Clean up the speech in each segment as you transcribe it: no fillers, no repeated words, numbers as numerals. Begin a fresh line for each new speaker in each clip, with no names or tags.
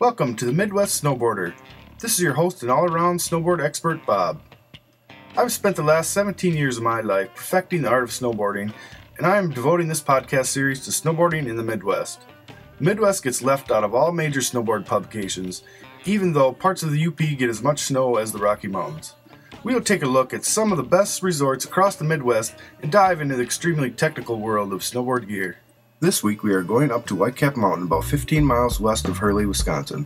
Welcome to the Midwest Snowboarder. This is your host and all-around snowboard expert, Bob. I've spent the last 17 years of my life perfecting the art of snowboarding, and I am devoting this podcast series to snowboarding in the Midwest. The Midwest gets left out of all major snowboard publications, even though parts of the UP get as much snow as the Rocky Mountains. We will take a look at some of the best resorts across the Midwest and dive into the extremely technical world of snowboard gear. This week we are going up to Whitecap Mountain about 15 miles west of Hurley, Wisconsin.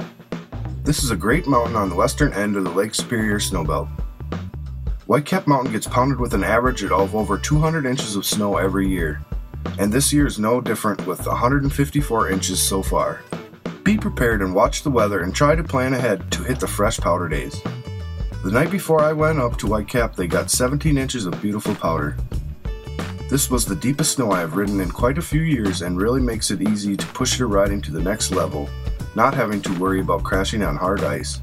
This is a great mountain on the western end of the Lake Superior snowbelt. Whitecap Mountain gets pounded with an average of over 200 inches of snow every year, and this year is no different with 154 inches so far. Be prepared and watch the weather and try to plan ahead to hit the fresh powder days. The night before I went up to Whitecap, they got 17 inches of beautiful powder. This was the deepest snow I have ridden in quite a few years and really makes it easy to push your riding to the next level, not having to worry about crashing on hard ice.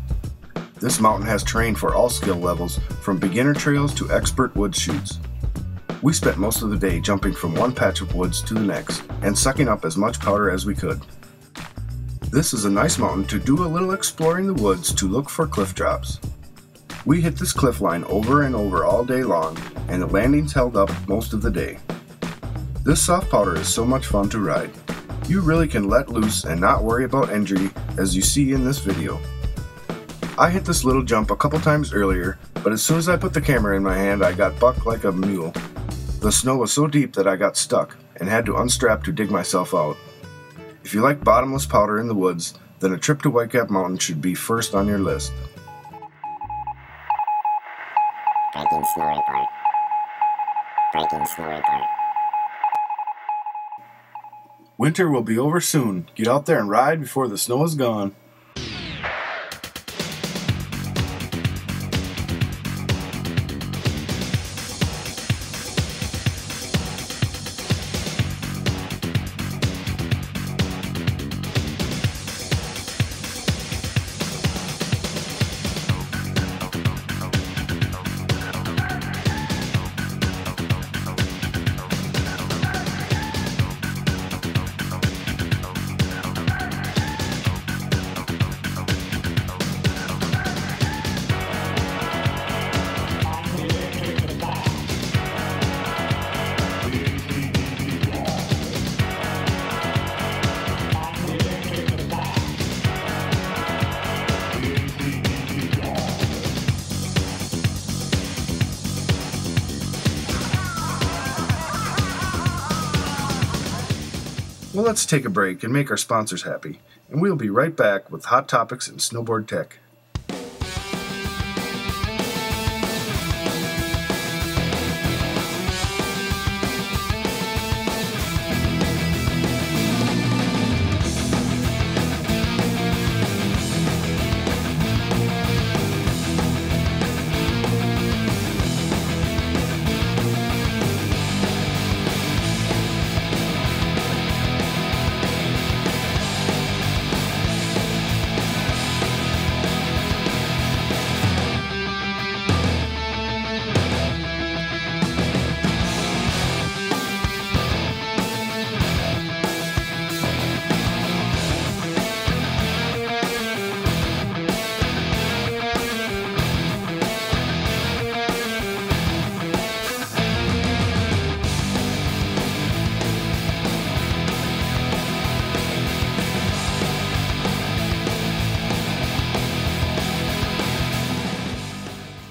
This mountain has terrain for all skill levels, from beginner trails to expert wood chutes. We spent most of the day jumping from one patch of woods to the next and sucking up as much powder as we could. This is a nice mountain to do a little exploring the woods to look for cliff drops. We hit this cliff line over and over all day long, and the landings held up most of the day. This soft powder is so much fun to ride. You really can let loose and not worry about injury, as you see in this video. I hit this little jump a couple times earlier, but as soon as I put the camera in my hand, I got bucked like a mule. The snow was so deep that I got stuck and had to unstrap to dig myself out. If you like bottomless powder in the woods, then a trip to Whitecap Mountain should be first on your list.
Breaking snow report. Breaking snow report.
Winter will be over soon. Get out there and ride before the snow is gone. Well, let's take a break and make our sponsors happy, and we'll be right back with hot topics in snowboard tech.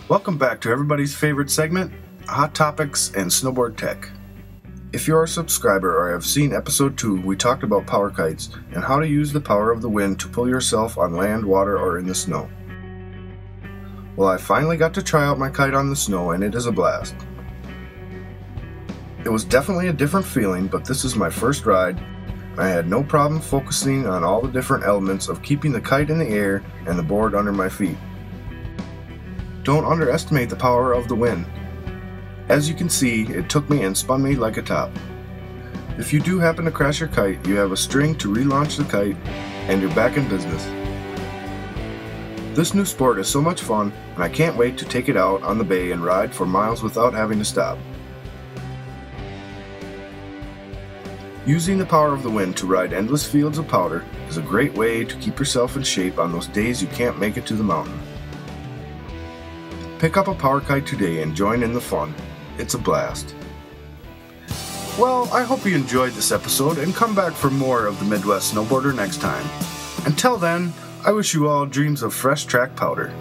Welcome back to everybody's favorite segment, Hot Topics and Snowboard Tech. If you're a subscriber or have seen episode 2, we talked about Powerkites and how to use the power of the wind to pull yourself on land, water, or in the snow. Well, I finally got to try out my kite on the snow, and it is a blast. It was definitely a different feeling, but this is my first ride. I had no problem focusing on all the different elements of keeping the kite in the air and the board under my feet. Don't underestimate the power of the wind. As you can see, it took me and spun me like a top. If you do happen to crash your kite, you have a string to relaunch the kite, and you're back in business. This new sport is so much fun, and I can't wait to take it out on the bay and ride for miles without having to stop. Using the power of the wind to ride endless fields of powder is a great way to keep yourself in shape on those days you can't make it to the mountain. Pick up a Powerkite today and join in the fun. It's a blast. Well, I hope you enjoyed this episode and come back for more of the Midwest Snowboarder next time. Until then, I wish you all dreams of fresh track powder.